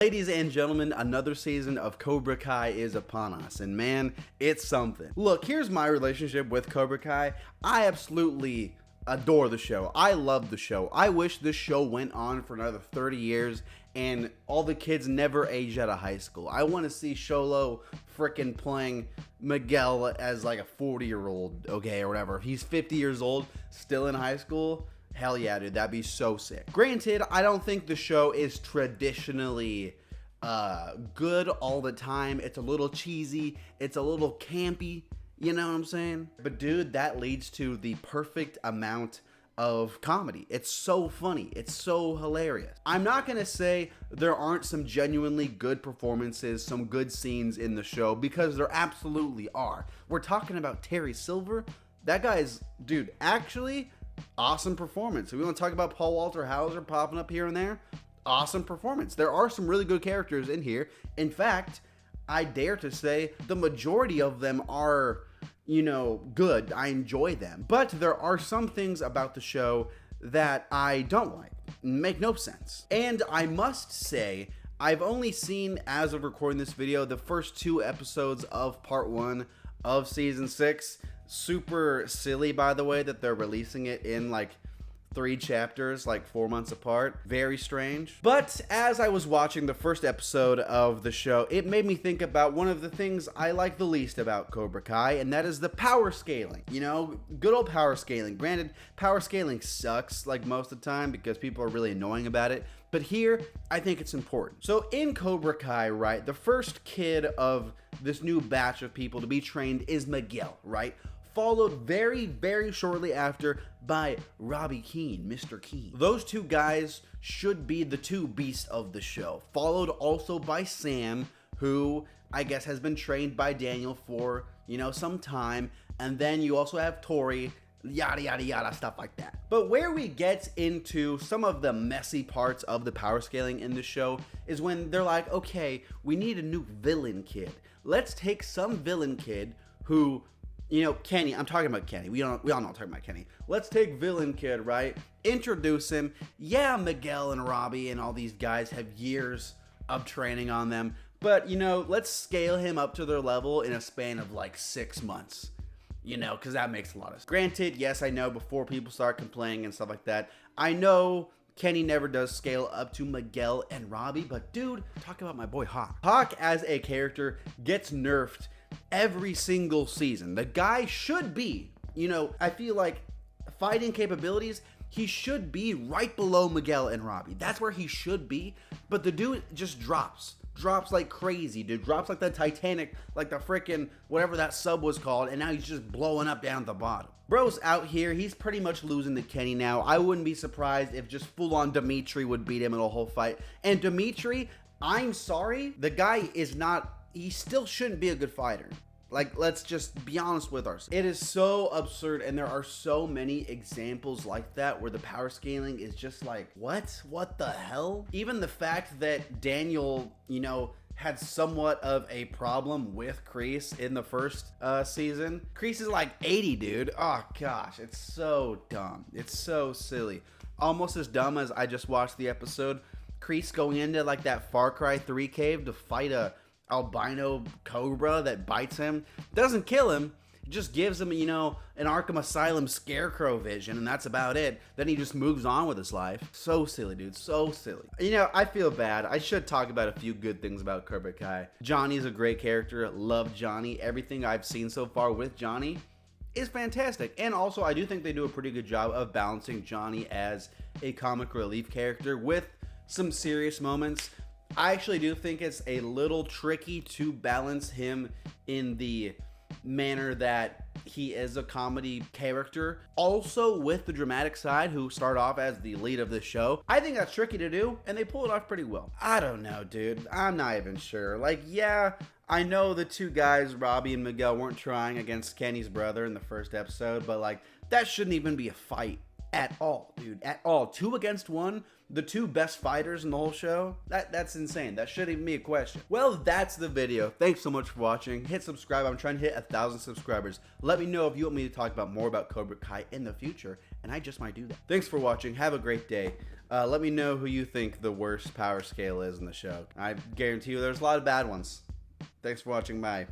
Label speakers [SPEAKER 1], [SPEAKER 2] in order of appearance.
[SPEAKER 1] Ladies and gentlemen, another season of Cobra Kai is upon us, and man, it's something. Look, here's my relationship with Cobra Kai. I absolutely adore the show. I love the show. I wish this show went on for another 30 years and all the kids never aged out of high school. I want to see Sholo frickin' playing Miguel as like a 40-year-old, okay, or whatever. If he's 50 years old, still in high school, hell yeah, dude, that'd be so sick. Granted, I don't think the show is traditionally good all the time. It's a little cheesy, it's a little campy, you know what I'm saying? But dude, that leads to the perfect amount of comedy. It's so funny, it's so hilarious. I'm not gonna say there aren't some genuinely good performances, some good scenes in the show, because there absolutely are. We're talking about Terry Silver. That guy's, dude, actually awesome performance. If we want to talk about Paul Walter Hauser popping up here and there, awesome performance. There are some really good characters in here. In fact, I dare to say the majority of them are, you know, good. I enjoy them. But there are some things about the show that I don't like. Make no sense. And I must say, I've only seen, as of recording this video, the first 2 episodes of part 1 of season 6. Super silly, by the way, that they're releasing it in like 3 chapters, like 4 months apart. Very strange. But as I was watching the first episode of the show, it made me think about one of the things I like the least about Cobra Kai, and that is the power scaling. You know, good old power scaling. Granted, power scaling sucks like most of the time because people are really annoying about it. But here, I think it's important. So in Cobra Kai, right, the first kid of this new batch of people to be trained is Miguel, right? Followed very, very shortly after by Robbie Keane, Mr. Keane. Those 2 guys should be the 2 beasts of the show. Followed also by Sam, who I guess has been trained by Daniel for, you know, some time. And then you also have Tori, yada, yada, yada, stuff like that. But where we get into some of the messy parts of the power scaling in the show is when they're like, okay, we need a new villain kid. Let's take some villain kid who, you know, Kenny, I'm talking about Kenny. We all know I'm talking about Kenny. Let's take villain kid, right? Introduce him. Yeah, Miguel and Robbie and all these guys have years of training on them. But, you know, let's scale him up to their level in a span of like 6 months. You know, because that makes a lot of sense. Granted, yes, I know before people start complaining and stuff like that, I know Kenny never does scale up to Miguel and Robbie. But dude, talk about my boy Hawk. Hawk as a character gets nerfed every single season. The guy should be, you know, I feel like fighting capabilities, he should be right below Miguel and Robbie. That's where he should be, but the dude just drops like crazy, dude. Drops like the Titanic, like the freaking whatever that sub was called, and now he's just blowing up down at the bottom. Bro's out here. He's pretty much losing to Kenny now. I wouldn't be surprised if just full-on Dimitri would beat him in a whole fight. And Dimitri, I'm sorry, the guy is not, he still shouldn't be a good fighter. Like, let's just be honest with ourselves. It is so absurd, and there are so many examples like that where the power scaling is just like, what? What the hell? Even the fact that Daniel, you know, had somewhat of a problem with Kreese in the first season. Kreese is like 80, dude. Oh, gosh. It's so dumb. It's so silly. Almost as dumb as I just watched the episode. Kreese going into, like, that Far Cry 3 cave to fight a albino cobra that bites him. Doesn't kill him, just gives him, you know, an Arkham Asylum scarecrow vision, and that's about it. Then he just moves on with his life. So silly, dude, so silly. You know, I feel bad. I should talk about a few good things about Cobra Kai. Johnny's a great character. Love Johnny. Everything I've seen so far with Johnny is fantastic. And also, I do think they do a pretty good job of balancing Johnny as a comic relief character with some serious moments. I actually do think it's a little tricky to balance him in the manner that he is a comedy character, also with the dramatic side, who start off as the lead of the show. I think that's tricky to do, and they pull it off pretty well. I don't know, dude. I'm not even sure. Like, yeah, I know the 2 guys, Robbie and Miguel, weren't trying against Kenny's brother in the first episode, but like, that shouldn't even be a fight at all, dude. At all. 2 against 1. The 2 best fighters in the whole show? That's insane. That shouldn't even be a question. Well, that's the video. Thanks so much for watching. Hit subscribe. I'm trying to hit 1,000 subscribers. Let me know if you want me to talk about more about Cobra Kai in the future, and I just might do that. Thanks for watching. Have a great day. Let me know who you think the worst power scale is in the show. I guarantee you there's a lot of bad ones. Thanks for watching. Bye.